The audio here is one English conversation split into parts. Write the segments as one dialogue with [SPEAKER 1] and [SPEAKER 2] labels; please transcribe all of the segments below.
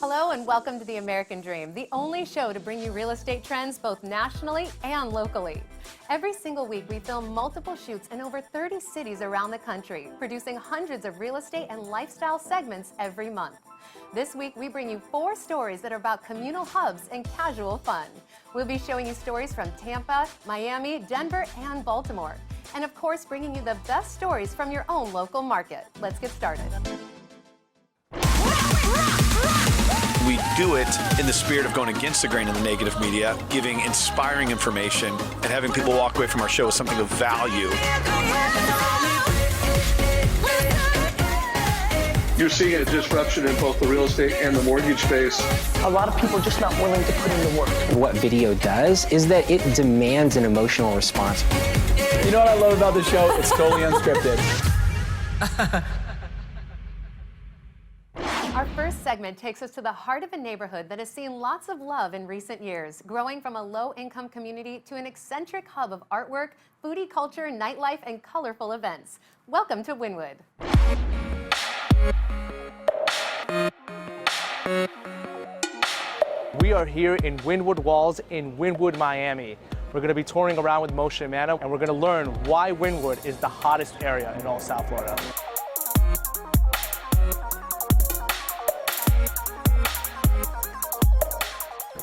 [SPEAKER 1] Hello and welcome to The American Dream, the only show to bring you real estate trends both nationally and locally. Every single week we film multiple shoots in over 30 cities around the country, producing hundreds of real estate and lifestyle segments every month. This week we bring you 4 stories that are about communal hubs and casual fun. We'll be showing you stories from Tampa, Miami, Denver, and Baltimore. And of course bringing you the best stories from your own local market. Let's get started.
[SPEAKER 2] We do it in the spirit of going against the grain of the negative media, giving inspiring information, and having people walk away from our show with something of value.
[SPEAKER 3] You're seeing a disruption in both the real estate and the mortgage space.
[SPEAKER 4] A lot of people are just not willing to put in the work.
[SPEAKER 5] What video does is that it demands an emotional response.
[SPEAKER 6] You know what I love about the show? It's totally unscripted.
[SPEAKER 1] Our first segment takes us to the heart of a neighborhood that has seen lots of love in recent years, growing from a low-income community to an eccentric hub of artwork, foodie culture, nightlife, and colorful events. Welcome to Wynwood.
[SPEAKER 6] We are here in Wynwood Walls in Wynwood, Miami. We're going to be touring around with Moishe and Mano, and we're going to learn why Wynwood is the hottest area in all South Florida.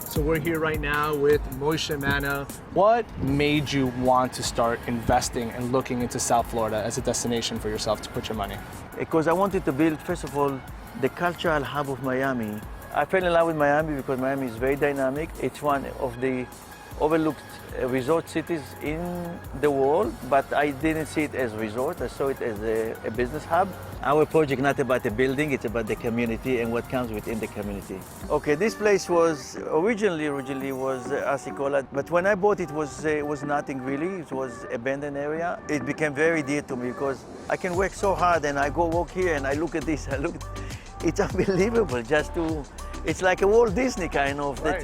[SPEAKER 6] So we're here right now with Moishe and Mano. What made you want to start investing and looking into South Florida as a destination for yourself to put your money?
[SPEAKER 7] Because I wanted to build, first of all, the cultural hub of Miami. I fell in love with Miami because Miami is very dynamic. It's one of the overlooked resort cities in the world, but I didn't see it as a resort. I saw it as a business hub. Our project not about the building, it's about the community and what comes within the community. Okay, this place was originally was Asicola, but when I bought it was nothing really. It was abandoned area. It became very dear to me because I can work so hard and I go walk here and I look at this. It's unbelievable just to. It's like a Walt Disney kind of that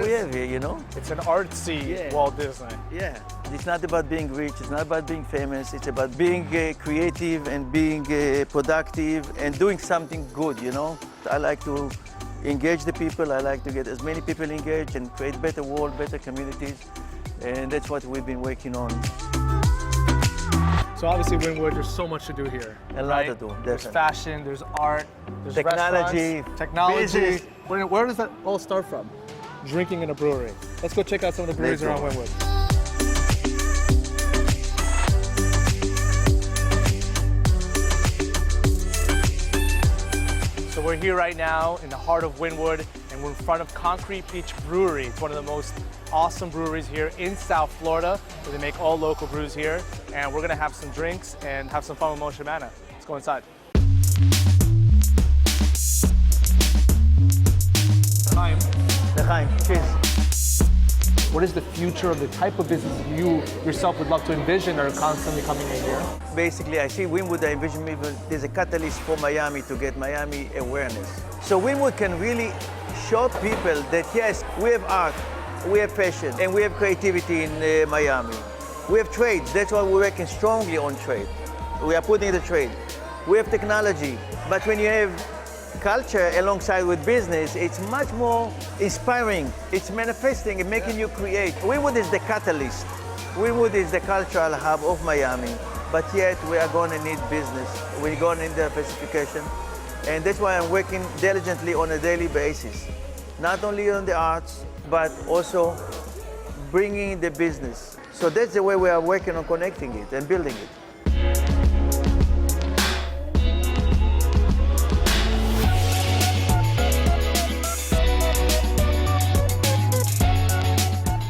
[SPEAKER 7] we have here, you know?
[SPEAKER 6] It's an artsy Walt Disney.
[SPEAKER 7] Yeah. It's not about being rich, it's not about being famous, it's about being creative and being productive and doing something good, you know? I like to engage the people, I like to get as many people engaged and create better world, better communities, and that's what we've been working on.
[SPEAKER 6] So obviously Wynwood, there's so much to do here.
[SPEAKER 7] A lot to do,
[SPEAKER 6] There's
[SPEAKER 7] definitely.
[SPEAKER 6] fashion, there's art, there's
[SPEAKER 7] Technology,
[SPEAKER 6] technology.
[SPEAKER 7] business.
[SPEAKER 6] Where does that all start from? Drinking in a brewery. Let's go check out some of the breweries around Wynwood. So we're here right now in the heart of Wynwood, and we're in front of Concrete Peach Brewery. It's one of the most awesome breweries here in South Florida, where they make all local brews here. And we're gonna have some drinks and have some fun with Moishe and Mano. Let's go inside. Chaim.
[SPEAKER 7] L'chaim, cheers.
[SPEAKER 6] What is the future of the type of business you yourself would love to envision or constantly coming in here?
[SPEAKER 7] Basically, I see Wynwood, I envision there's a catalyst for Miami to get Miami awareness. So Wynwood can really show people that yes, we have art, we have fashion, and we have creativity in Miami. We have trades, that's why we're working strongly on trade. We are putting the trade. We have technology, but when you have culture alongside with business, it's much more inspiring. It's manifesting and making you create. Wynwood is the catalyst. Wynwood is the cultural hub of Miami, but yet we are going to need business. We're going to need diversification, and that's why I'm working diligently on a daily basis. Not only on the arts, but also bringing the business. So that's the way we are working on connecting it and building it.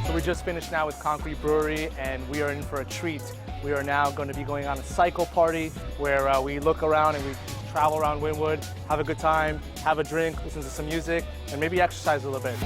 [SPEAKER 6] So we just finished now with Concrete Brewery, and we are in for a treat. We are now going to be going on a cycle party where we look around and we travel around Wynwood, have a good time, have a drink, listen to some music, and maybe exercise a little bit.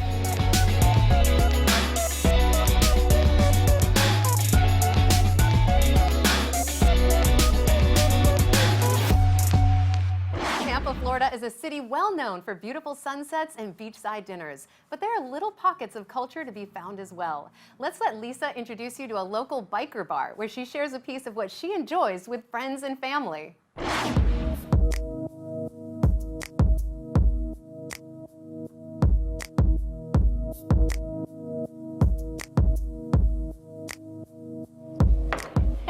[SPEAKER 1] Florida is a city well known for beautiful sunsets and beachside dinners, but there are little pockets of culture to be found as well. Let's let Lisa introduce you to a local biker bar where she shares a piece of what she enjoys with friends and family.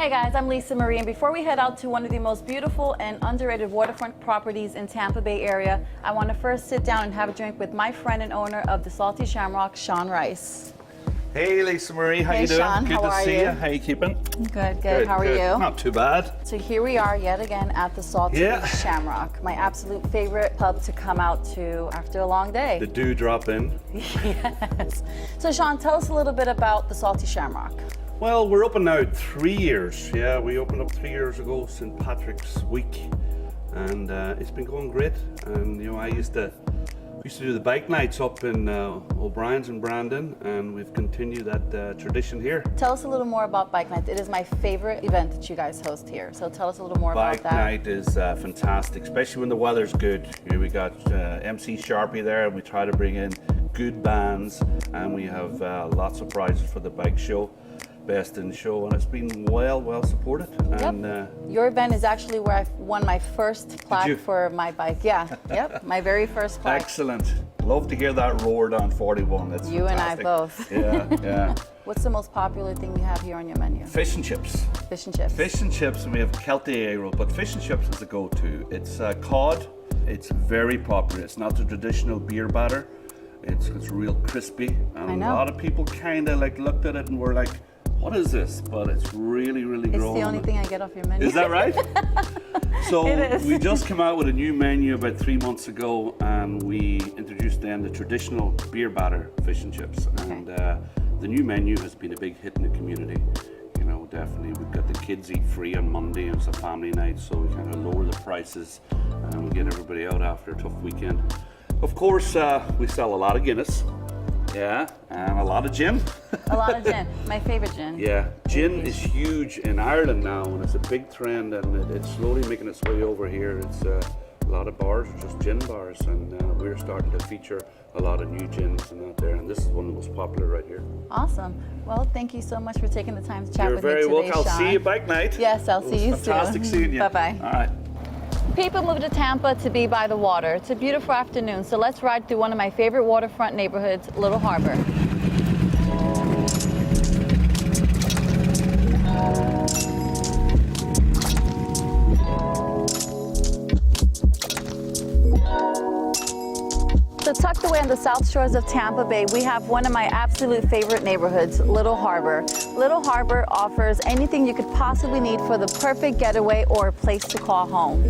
[SPEAKER 8] Hey guys, I'm Lisa Marie, and before we head out to one of the most beautiful and underrated waterfront properties in Tampa Bay area, I want to first sit down and have a drink with my friend and owner of the Salty Shamrock, Sean Rice.
[SPEAKER 9] Hey Lisa Marie, how
[SPEAKER 8] Hey,
[SPEAKER 9] you doing?
[SPEAKER 8] Sean,
[SPEAKER 9] Good
[SPEAKER 8] how
[SPEAKER 9] to
[SPEAKER 8] are
[SPEAKER 9] see
[SPEAKER 8] you?
[SPEAKER 9] you. How you keeping?
[SPEAKER 8] Good. How are you?
[SPEAKER 9] Not too bad.
[SPEAKER 8] So here we are yet again at the Salty Shamrock, my absolute favorite pub to come out to after a long day.
[SPEAKER 9] The dew drop in.
[SPEAKER 8] Yes. So Sean, tell us a little bit about the Salty Shamrock.
[SPEAKER 9] Well, we're open now 3 years. Yeah, we opened up 3 years ago, St. Patrick's Week, and it's been going great. And you know, I used to do the bike nights up in O'Brien's in Brandon, and we've continued that tradition here.
[SPEAKER 8] Tell us a little more about Bike Night. It is my favorite event that you guys host here. So tell us a little more about that.
[SPEAKER 9] Bike night is fantastic, especially when the weather's good. You know, we got MC Sharpie there, and we try to bring in good bands, and we have lots of prizes for the bike show. Best in show, and it's been well supported. And
[SPEAKER 8] your event is actually where I won my first plaque for my bike. Yeah, yep, my very first plaque.
[SPEAKER 9] Excellent. Love to hear that roar down 41. That's
[SPEAKER 8] you
[SPEAKER 9] fantastic.
[SPEAKER 8] and I both.
[SPEAKER 9] Yeah.
[SPEAKER 8] What's the most popular thing you have here on your menu?
[SPEAKER 9] Fish and chips.
[SPEAKER 8] Fish and chips.
[SPEAKER 9] Fish and chips, and we have Kelty egg roll, but fish and chips is the go-to. It's cod. It's very popular. It's not the traditional beer batter. It's real crispy, and a lot of people kind of like looked at it and were like, what is this? But it's really growing.
[SPEAKER 8] It's the only thing I get off your menu.
[SPEAKER 9] Is that right? So we just came out with a new menu about 3 months ago, and we introduced then the traditional beer batter fish and chips. And the new menu has been a big hit in the community. You know, definitely. We've got the kids eat free on Monday, and it's a family night, so we kind of lower the prices and we get everybody out after a tough weekend. Of course, we sell a lot of Guinness. Yeah, and a lot of gin.
[SPEAKER 8] A lot of gin. My favorite gin.
[SPEAKER 9] Yeah, gin is huge in Ireland now, and it's a big trend, and it's slowly making its way over here. It's a lot of bars are just gin bars, and we're starting to feature a lot of new gins and that there, and this is one of the most popular right here.
[SPEAKER 8] Awesome. Well, thank you so much for taking the time to chat
[SPEAKER 9] You're
[SPEAKER 8] with me today,
[SPEAKER 9] very welcome. I'll
[SPEAKER 8] Sean.
[SPEAKER 9] see you bike night.
[SPEAKER 8] Yes, I'll see you soon.
[SPEAKER 9] Fantastic seeing you.
[SPEAKER 8] Bye-bye.
[SPEAKER 9] All right.
[SPEAKER 8] People move to Tampa to be by the water. It's a beautiful afternoon, so let's ride through one of my favorite waterfront neighborhoods, Little Harbor. So tucked away on the south shores of Tampa Bay, we have one of my absolute favorite neighborhoods, Little Harbor. Little Harbor offers anything you could possibly need for the perfect getaway or a place to call home.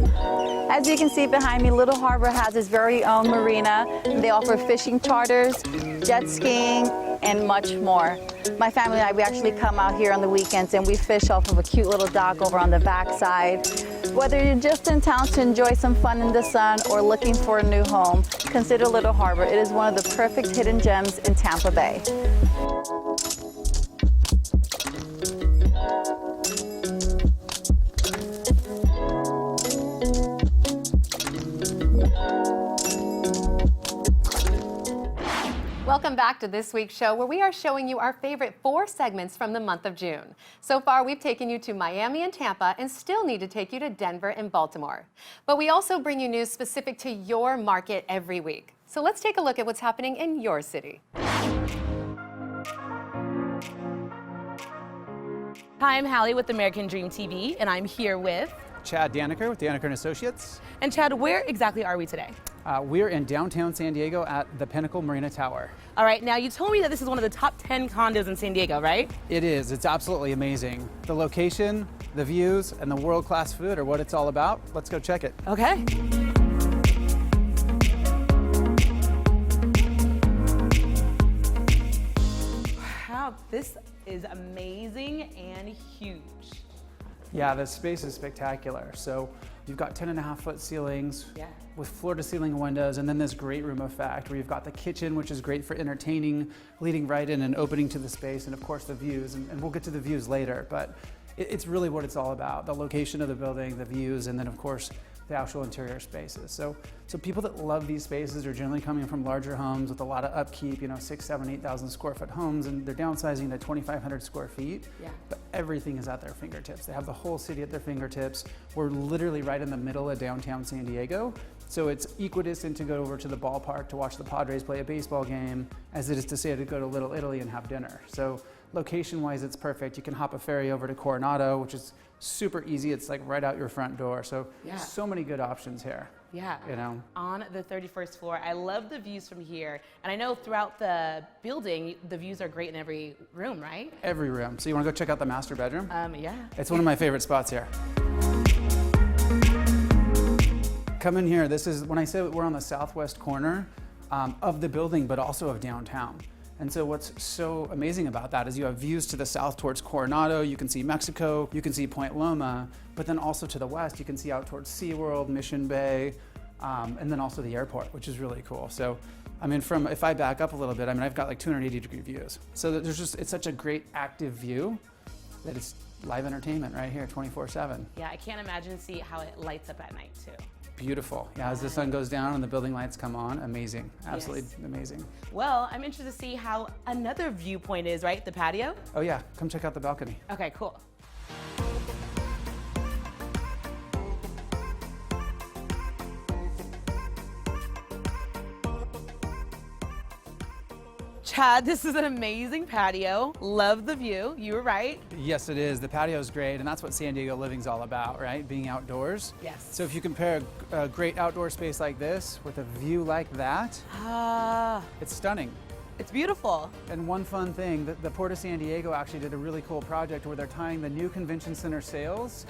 [SPEAKER 8] As you can see behind me, Little Harbor has its very own marina. They offer fishing charters, jet skiing, and much more. My family and I, we actually come out here on the weekends and we fish off of a cute little dock over on the backside. Whether you're just in town to enjoy some fun in the sun or looking for a new home, consider Little Harbor. It is one of the perfect hidden gems in Tampa Bay.
[SPEAKER 1] Welcome back to this week's show, where we are showing you our favorite 4 segments from the month of June. So far, we've taken you to Miami and Tampa and still need to take you to Denver and Baltimore. But we also bring you news specific to your market every week. So let's take a look at what's happening in your city.
[SPEAKER 10] Hi, I'm Hallie with American Dream TV, and I'm here with
[SPEAKER 11] Chad Dannecker with Dannecker & Associates.
[SPEAKER 10] And Chad, where exactly are we today?
[SPEAKER 11] We're in downtown San Diego at the Pinnacle Marina Tower.
[SPEAKER 10] All right, now you told me that this is one of the top 10 condos in San Diego, right?
[SPEAKER 11] It is. It's absolutely amazing. The location, the views, and the world-class food are what it's all about. Let's go check it.
[SPEAKER 10] Okay. Wow, this is amazing and huge.
[SPEAKER 11] Yeah, the space is spectacular. So you've got 10.5-foot ceilings with floor-to-ceiling windows, and then this great room effect where you've got the kitchen, which is great for entertaining, leading right in and opening to the space, and of course the views, and we'll get to the views later, but it's really what it's all about, the location of the building, the views, and then of course the actual interior spaces. So people that love these spaces are generally coming from larger homes with a lot of upkeep, 6,000, 7,000, 8,000 square foot homes, and they're downsizing to 2,500 square feet.
[SPEAKER 10] Yeah.
[SPEAKER 11] But everything is at their fingertips. They have the whole city at their fingertips. We're literally right in the middle of downtown San Diego. So it's equidistant to go over to the ballpark to watch the Padres play a baseball game as it is to say to go to Little Italy and have dinner. So location-wise, it's perfect. You can hop a ferry over to Coronado, which is super easy. It's like right out your front door. So so many good options here.
[SPEAKER 10] Yeah.
[SPEAKER 11] You know.
[SPEAKER 10] On the 31st floor. I love the views from here. And I know throughout the building, the views are great in every room, right?
[SPEAKER 11] Every room. So you want to go check out the master bedroom?
[SPEAKER 10] Yeah.
[SPEAKER 11] It's one of my favorite spots here. Come in here. This is, when I say we're on the southwest corner of the building, but also of downtown. And so what's so amazing about that is you have views to the south towards Coronado, you can see Mexico, you can see Point Loma, but then also to the west, you can see out towards SeaWorld, Mission Bay, and then also the airport, which is really cool. So, I mean, if I back up a little bit, I mean, I've got like 280-degree views. So there's just, it's such a great active view that it's live entertainment right here, 24/7.
[SPEAKER 10] Yeah, I can't imagine see how it lights up at night too.
[SPEAKER 11] Beautiful. Yeah, as the sun goes down and the building lights come on, amazing. Absolutely amazing.
[SPEAKER 10] Well, I'm interested to see how another viewpoint is, right? The patio?
[SPEAKER 11] Oh yeah, come check out the balcony.
[SPEAKER 10] Okay, cool. Chad, this is an amazing patio. Love the view. You were right.
[SPEAKER 11] Yes, it is. The patio is great, and that's what San Diego living's all about, right? Being outdoors.
[SPEAKER 10] Yes.
[SPEAKER 11] So if you compare a great outdoor space like this with a view like that, it's stunning.
[SPEAKER 10] It's beautiful.
[SPEAKER 11] And one fun thing, the Port of San Diego actually did a really cool project where they're tying the new convention center sales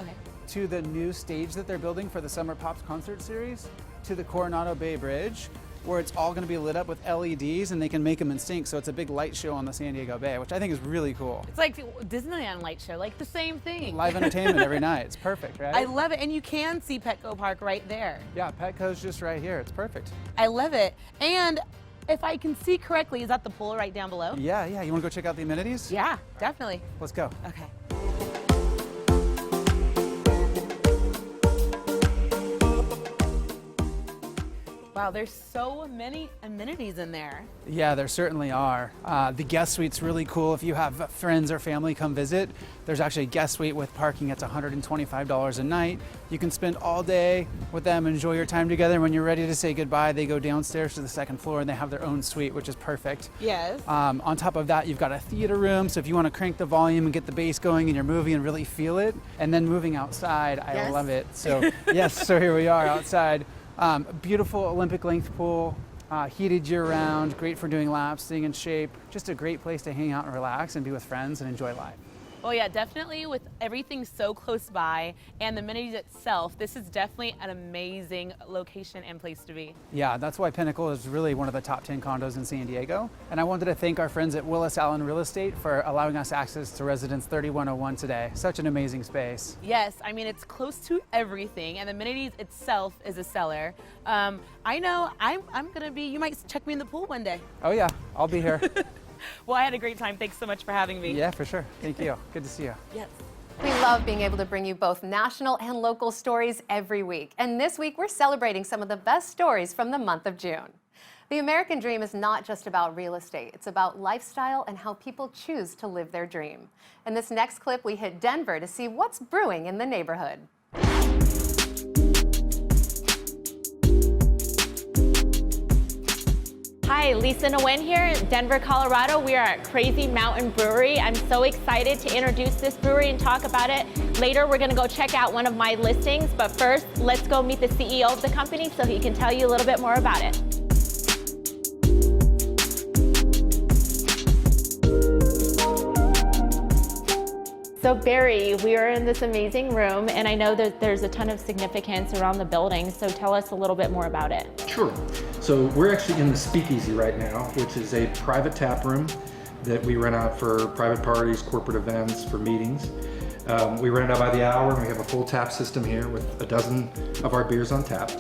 [SPEAKER 11] to the new stage that they're building for the Summer Pops concert series to the Coronado Bay Bridge, where it's all going to be lit up with LEDs and they can make them in sync. So it's a big light show on the San Diego Bay, which I think is really cool.
[SPEAKER 10] It's like Disneyland light show, like the same thing.
[SPEAKER 11] Live entertainment every night. It's perfect, right?
[SPEAKER 10] I love it. And you can see Petco Park right there.
[SPEAKER 11] Yeah, Petco's just right here. It's perfect.
[SPEAKER 10] I love it. And if I can see correctly, is that the pool right down below?
[SPEAKER 11] Yeah. You want to go check out the amenities?
[SPEAKER 10] Yeah, definitely.
[SPEAKER 11] Let's go.
[SPEAKER 10] Okay. Wow, there's so many amenities in there.
[SPEAKER 11] Yeah, there certainly are. The guest suite's really cool. If you have friends or family come visit, there's actually a guest suite with parking. It's $125 a night. You can spend all day with them, enjoy your time together. When you're ready to say goodbye, they go downstairs to the second floor and they have their own suite, which is perfect.
[SPEAKER 10] Yes.
[SPEAKER 11] On top of that, you've got a theater room. So if you want to crank the volume and get the bass going in your movie and really feel it, and then moving outside, I love it. So yes, so here we are outside. Beautiful Olympic length pool, heated year round, great for doing laps, staying in shape. Just a great place to hang out and relax and be with friends and enjoy life.
[SPEAKER 10] Well, yeah, definitely with everything so close by and the amenities itself, this is definitely an amazing location and place to be.
[SPEAKER 11] Yeah, that's why Pinnacle is really one of the top 10 condos in San Diego. And I wanted to thank our friends at Willis Allen Real Estate for allowing us access to Residence 3101 today. Such an amazing space.
[SPEAKER 10] Yes, I mean, it's close to everything, and the amenities itself is a seller. I know I'm gonna be, you might check me in the pool one day.
[SPEAKER 11] Oh yeah, I'll be here.
[SPEAKER 10] Well, I had a great time. Thanks so much for having me.
[SPEAKER 11] Yeah, for sure. Thank you. Good to see you.
[SPEAKER 10] Yes.
[SPEAKER 1] We love being able to bring you both national and local stories every week. And this week, we're celebrating some of the best stories from the month of June. The American dream is not just about real estate. It's about lifestyle and how people choose to live their dream. In this next clip, we hit Denver to see what's brewing in the neighborhood.
[SPEAKER 12] Hi, Lisa Nguyen here in Denver, Colorado. We are at Crazy Mountain Brewery. I'm so excited to introduce this brewery and talk about it. Later, we're gonna go check out one of my listings, but first, let's go meet the CEO of the company so he can tell you a little bit more about it. So Barry, we are in this amazing room, and I know that there's a ton of significance around the building, so tell us a little bit more about it.
[SPEAKER 13] Sure. So we're actually in the Speakeasy right now, which is a private tap room that we rent out for private parties, corporate events, for meetings. We rent it out by the hour, and we have a full tap system here with a dozen of our beers on tap.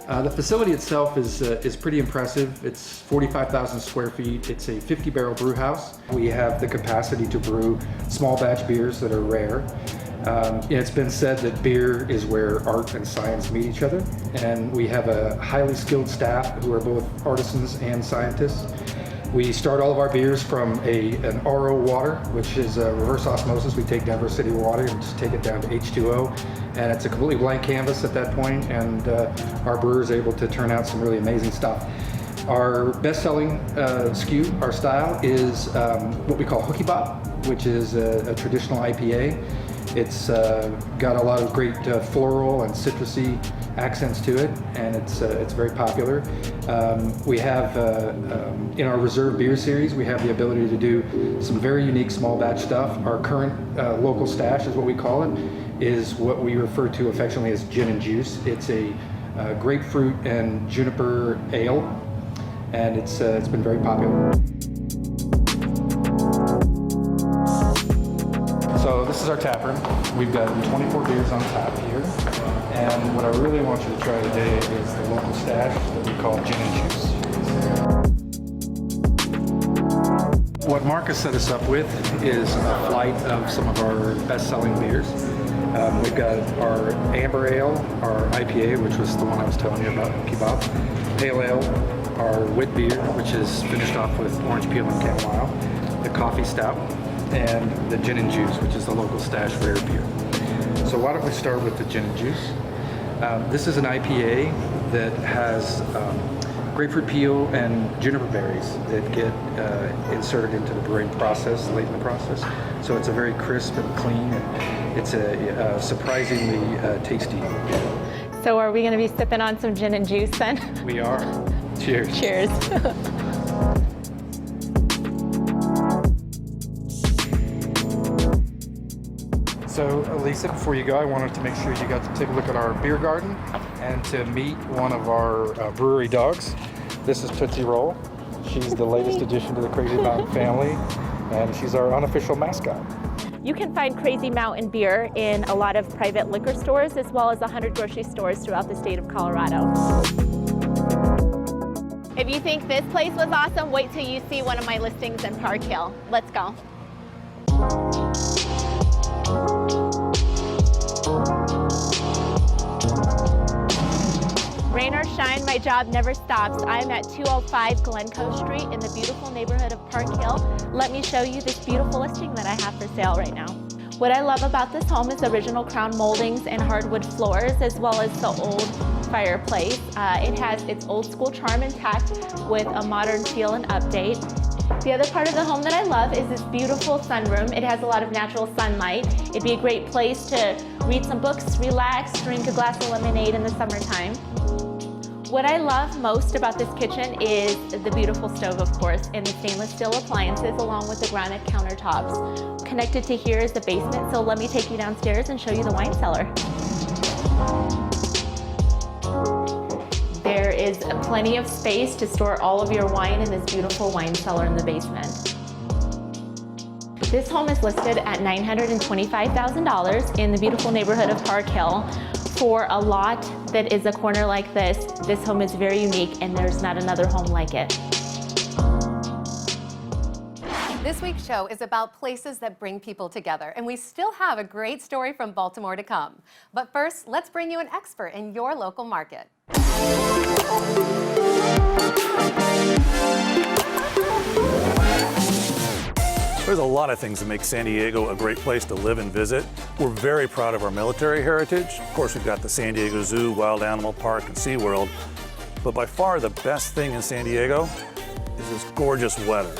[SPEAKER 13] The facility itself is pretty impressive. It's 45,000 square feet. It's a 50-barrel brew house. We have the capacity to brew small batch beers that are rare. It's been said that beer is where art and science meet each other, and we have a highly skilled staff who are both artisans and scientists. We start all of our beers from an RO water, which is a reverse osmosis. We take Denver City water and just take it down to H2O, and it's a completely blank canvas at that point, and our brewer is able to turn out some really amazing stuff. Our best-selling SKU, our style, is what we call Hookie Bop. which is a traditional IPA. It's got a lot of great floral and citrusy accents to it, and it's very popular. We have, in our reserve beer series, we have the ability to do some very unique small batch stuff. Our current local stash is what we call it, is what we refer to affectionately as gin and juice. It's a grapefruit and juniper ale, and it's been very popular. So this is our tap room. We've got 24 beers on tap here. And what I really want you to try today is the local stash that we call gin and juice. What Mark has set us up with is a flight of some of our best-selling beers. We've got our Amber Ale, our IPA, which was the one I was telling you about, Kebab, Pale Ale, our Wit Beer, which is finished off with orange peel and chamomile, the Coffee Stout, and the Gin and Juice, which is the local stash rare beer. So why don't we start with the Gin and Juice. This is an IPA that has grapefruit peel and juniper berries that get inserted into the brewing process late in the process. So it's a very crisp and clean, and it's a surprisingly tasty beer.
[SPEAKER 12] So are we going to be sipping on some gin and juice then?
[SPEAKER 13] We are. Cheers.
[SPEAKER 12] Cheers.
[SPEAKER 13] So, Lisa, before you go, I wanted to make sure you got to take a look at our beer garden and to meet one of our brewery dogs. This is Tootsie Roll. She's the latest addition to the Crazy Mountain family, and she's our unofficial mascot.
[SPEAKER 12] You can find Crazy Mountain beer in a lot of private liquor stores as well as 100 grocery stores throughout the state of Colorado. If you think this place was awesome, wait till you see one of my listings in Park Hill. Let's go. Rain or shine, my job never stops. I'm at 205 Glencoe Street in the beautiful neighborhood of Park Hill. Let me show you this beautiful listing that I have for sale right now. What I love about this home is original crown moldings and hardwood floors, as well as the old fireplace. It has its old school charm intact with a modern feel and update. The other part of the home that I love is this beautiful sunroom. It has a lot of natural sunlight. It'd be a great place to read some books, relax, drink a glass of lemonade in the summertime. What I love most about this kitchen is the beautiful stove, of course, and the stainless steel appliances along with the granite countertops. Connected to here is the basement, so let me take you downstairs and show you the wine cellar. There is plenty of space to store all of your wine in this beautiful wine cellar in the basement. This home is listed at $925,000 in the beautiful neighborhood of Park Hill. For a lot that is a corner like this home is very unique and there's not another home like it.
[SPEAKER 1] This week's show is about places that bring people together, and we still have a great story from Baltimore to come. But first, let's bring you an expert in your local market.
[SPEAKER 14] There's a lot of things that make San Diego a great place to live and visit. We're very proud of our military heritage. Of course, we've got the San Diego Zoo, Wild Animal Park, and SeaWorld. But by far the best thing in San Diego is this gorgeous weather.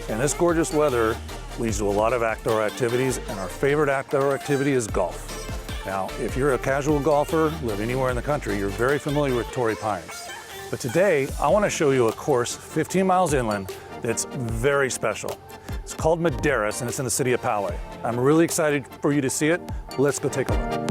[SPEAKER 14] And this gorgeous weather leads to a lot of outdoor activities, and our favorite outdoor activity is golf. Now, if you're a casual golfer, live anywhere in the country, you're very familiar with Torrey Pines. But today, I want to show you a course 15 miles inland that's very special. It's called Madeiras, and it's in the city of Poway. I'm really excited for you to see it. Let's go take a look.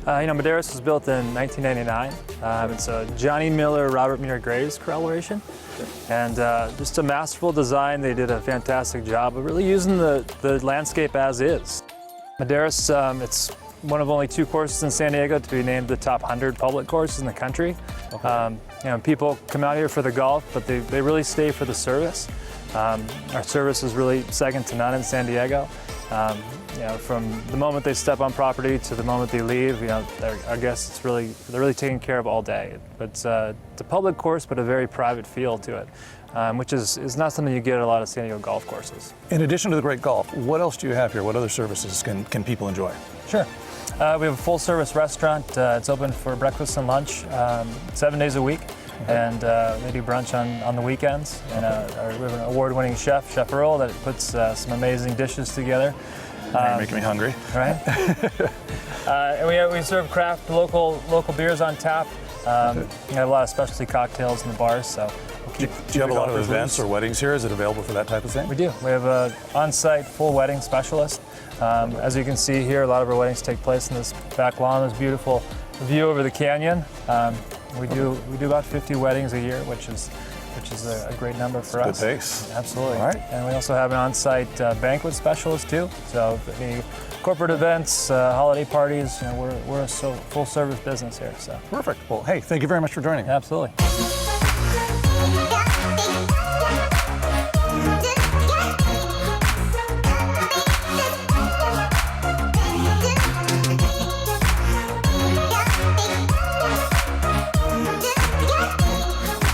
[SPEAKER 15] Madeiras was built in 1999. It's a Johnny Miller, Robert Muir Graves correlation. And just a masterful design. They did a fantastic job of really using the landscape as is. Madeiras, it's one of only 2 courses in San Diego to be named the top 100 public courses in the country. Okay. People come out here for the golf, but they really stay for the service. Our service is really second to none in San Diego. From the moment they step on property to the moment they leave, our guests, they're really taken care of all day. But it's a public course, but a very private feel to it, which is not something you get at a lot of San Diego golf courses.
[SPEAKER 14] In addition to the great golf, what else do you have here? What other services can people enjoy?
[SPEAKER 15] Sure. We have a full-service restaurant. It's open for breakfast and lunch 7 days a week, and they do brunch on the weekends. And we have an award-winning chef, Chef Earl, that puts some amazing dishes together.
[SPEAKER 14] You're making me hungry.
[SPEAKER 15] Right? And we serve craft local beers on tap. We have a lot of specialty cocktails in the bars, so we'll
[SPEAKER 14] Do you have a lot of events or weddings here? Is it available for that type of thing?
[SPEAKER 15] We do. We have an on-site full wedding specialist. As you can see here, a lot of our weddings take place in this back lawn, this beautiful view over the canyon. We do about 50 weddings a year, which is a great number for us.
[SPEAKER 14] Good pace.
[SPEAKER 15] Absolutely.
[SPEAKER 14] All right.
[SPEAKER 15] And we also have an on-site banquet specialist too. So any corporate events, holiday parties, we're a full-service business here. So
[SPEAKER 14] perfect. Well, hey, thank you very much for joining.
[SPEAKER 15] Absolutely.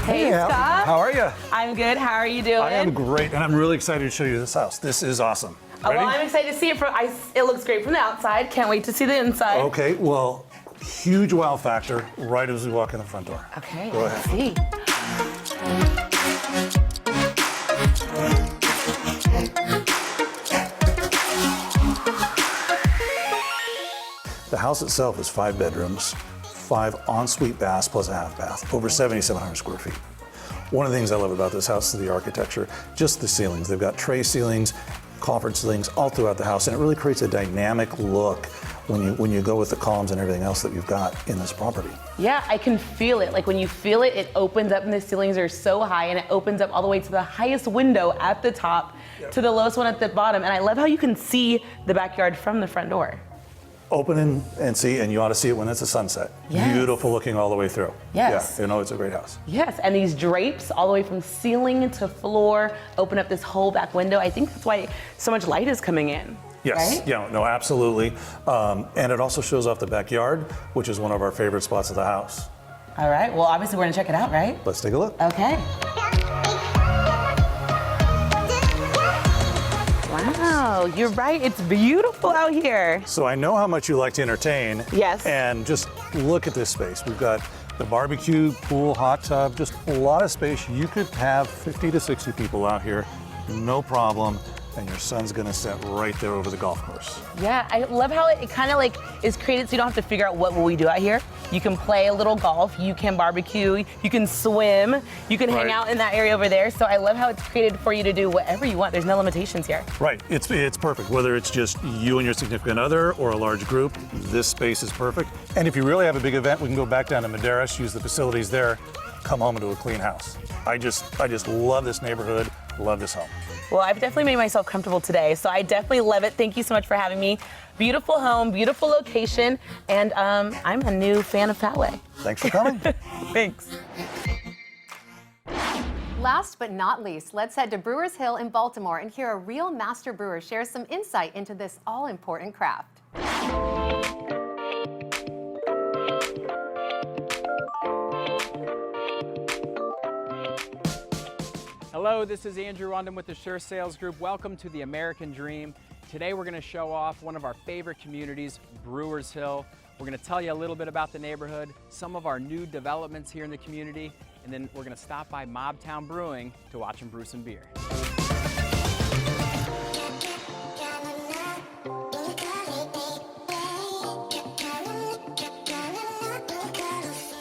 [SPEAKER 10] Hey, Scott.
[SPEAKER 14] How are you?
[SPEAKER 10] I'm good. How are you doing?
[SPEAKER 14] I am great, and I'm really excited to show you this house. This is awesome.
[SPEAKER 10] Oh,
[SPEAKER 14] Ready?
[SPEAKER 10] well, I'm excited to see it. It looks great from the outside. Can't wait to see the inside.
[SPEAKER 14] Okay, well, huge wow factor right as we walk in the front door.
[SPEAKER 10] Okay,
[SPEAKER 14] Go
[SPEAKER 10] let's
[SPEAKER 14] ahead.
[SPEAKER 10] see.
[SPEAKER 14] The house itself is 5 bedrooms, 5 ensuite baths plus a half bath, over 7,700 square feet. One of the things I love about this house is the architecture, just the ceilings. They've got tray ceilings, coffered ceilings all throughout the house, and it really creates a dynamic look when you go with the columns and everything else that you've got in this property.
[SPEAKER 10] Yeah, I can feel it. Like when you feel it, it opens up and the ceilings are so high and it opens up all the way to the highest window at the top to the lowest one at the bottom. And I love how you can see the backyard from the front door.
[SPEAKER 14] Open and see, and you ought to see it when it's a sunset.
[SPEAKER 10] Yes.
[SPEAKER 14] Beautiful looking all the way through.
[SPEAKER 10] Yes.
[SPEAKER 14] Yeah, it's a great house.
[SPEAKER 10] Yes, and these drapes all the way from ceiling to floor open up this whole back window. I think that's why so much light is coming in.
[SPEAKER 14] Yes,
[SPEAKER 10] right?
[SPEAKER 14] yeah, no, absolutely. And it also shows off the backyard, which is one of our favorite spots of the house.
[SPEAKER 10] All right, well, obviously we're gonna check it out, right?
[SPEAKER 14] Let's take a look.
[SPEAKER 10] Okay. Wow, you're right. It's beautiful out here.
[SPEAKER 14] So I know how much you like to entertain.
[SPEAKER 10] Yes.
[SPEAKER 14] And just look at this space. We've got the barbecue, pool, hot tub, just a lot of space. You could have 50 to 60 people out here, no problem. And your son's gonna sit right there over the golf course.
[SPEAKER 10] Yeah, I love how it kind of like is created so you don't have to figure out what will we do out here. You can play a little golf, you can barbecue, you can swim, you can hang out in that area over there. So I love how it's created for you to do whatever you want. There's no limitations here.
[SPEAKER 14] Right, it's perfect. Whether it's just you and your significant other or a large group, this space is perfect. And if you really have a big event, we can go back down to Maderas, use the facilities there, come home into a clean house. I just love this neighborhood, love this home.
[SPEAKER 10] Well, I've definitely made myself comfortable today, so I definitely love it. Thank you so much for having me. Beautiful home, beautiful location, and I'm a new fan of Poway.
[SPEAKER 14] Thanks for coming.
[SPEAKER 10] Thanks.
[SPEAKER 1] Last but not least, let's head to Brewers Hill in Baltimore and hear a real master brewer share some insight into this all-important craft.
[SPEAKER 16] Hello, this is Andrew Undem with the Sure Sales Group. Welcome to the American Dream. Today we're going to show off one of our favorite communities, Brewers Hill. We're going to tell you a little bit about the neighborhood, some of our new developments here in the community, and then we're going to stop by Mobtown Brewing to watch them brew some beer.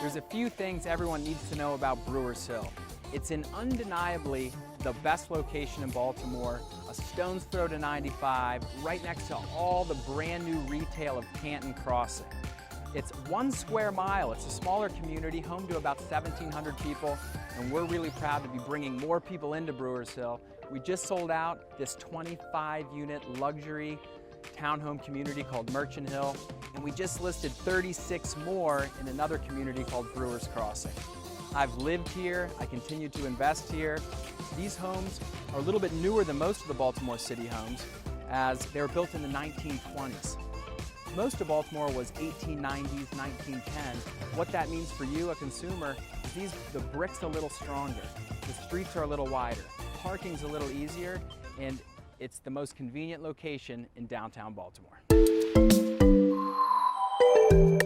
[SPEAKER 16] There's a few things everyone needs to know about Brewers Hill. It's in undeniably the best location in Baltimore, a stone's throw to 95, right next to all the brand new retail of Canton Crossing. It's 1 square mile. It's a smaller community, home to about 1,700 people, and we're really proud to be bringing more people into Brewers Hill. We just sold out this 25-unit luxury townhome community called Merchant Hill, and we just listed 36 more in another community called Brewers Crossing. I've lived here, I continue to invest here. These homes are a little bit newer than most of the Baltimore City homes, as they were built in the 1920s. Most of Baltimore was 1890s, 1910. What that means for you, a consumer, is the brick's a little stronger, the streets are a little wider, parking's a little easier, and it's the most convenient location in downtown Baltimore. We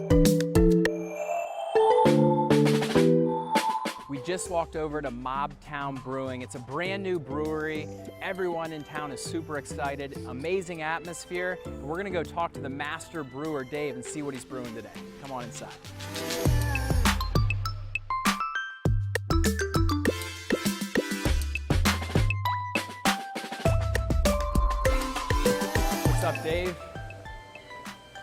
[SPEAKER 16] just walked over to Mobtown Brewing. It's a brand new brewery. Everyone in town is super excited. Amazing atmosphere. And we're gonna go talk to the master brewer, Dave, and see what he's brewing today. Come on inside. What's up, Dave?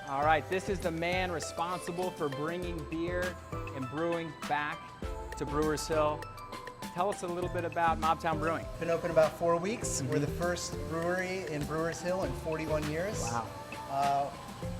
[SPEAKER 16] All right, this is the man responsible for bringing beer and brewing back to Brewers Hill. Tell us a little bit about Mobtown Brewing.
[SPEAKER 17] Been open about 4 weeks. We're the first brewery in Brewers Hill in 41 years.
[SPEAKER 16] Wow.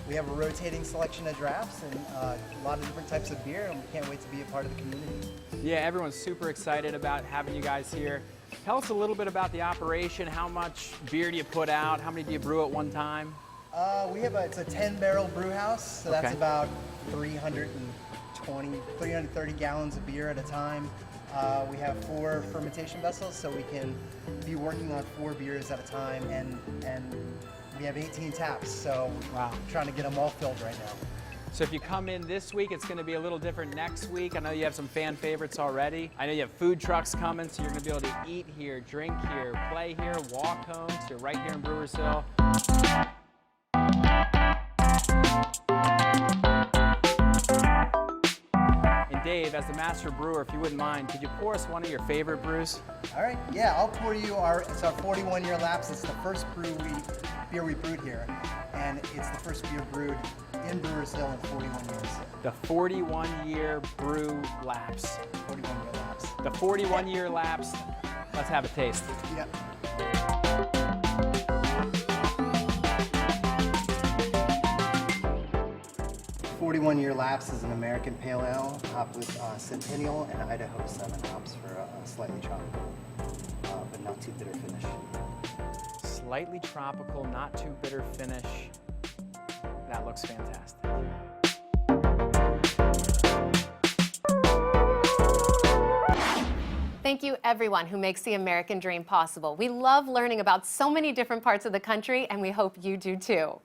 [SPEAKER 17] We have a rotating selection of drafts and a lot of different types of beer, and we can't wait to be a part of the community.
[SPEAKER 16] Yeah, everyone's super excited about having you guys here. Tell us a little bit about the operation. How much beer do you put out? How many do you brew at one time?
[SPEAKER 17] It's a 10-barrel brew house, so that's about 330 gallons of beer at a time. We have 4 fermentation vessels, so we can be working on 4 beers at a time, and we have 18 taps, so
[SPEAKER 16] wow.
[SPEAKER 17] We're trying to get them all filled right now.
[SPEAKER 16] So if you come in this week, it's going to be a little different next week. I know you have some fan favorites already. I know you have food trucks coming, so you're going to be able to eat here, drink here, play here, walk home. So you're right here in Brewers Hill. And Dave, as the master brewer, if you wouldn't mind, could you pour us one of your favorite brews?
[SPEAKER 17] All right, yeah, I'll pour you it's our 41-year lapse. It's the first beer we brewed here, and it's the first beer brewed in Brewers Hill in 41 years.
[SPEAKER 16] The 41-year brew lapse.
[SPEAKER 17] 41-year lapse.
[SPEAKER 16] The 41-year lapse. Let's have a taste.
[SPEAKER 17] Yep. 41-year lapse is an American pale ale hopped with Centennial and Idaho 7 hops for a slightly tropical, but not too bitter finish.
[SPEAKER 16] Slightly tropical, not too bitter finish. That looks fantastic.
[SPEAKER 1] Thank you, everyone who makes the American dream possible. We love learning about so many different parts of the country, and we hope you do too.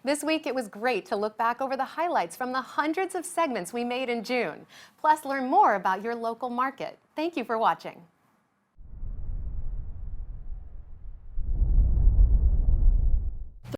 [SPEAKER 1] This week, it was great to look back over the highlights from the hundreds of segments we made in June, plus learn more about your local market. Thank you for watching.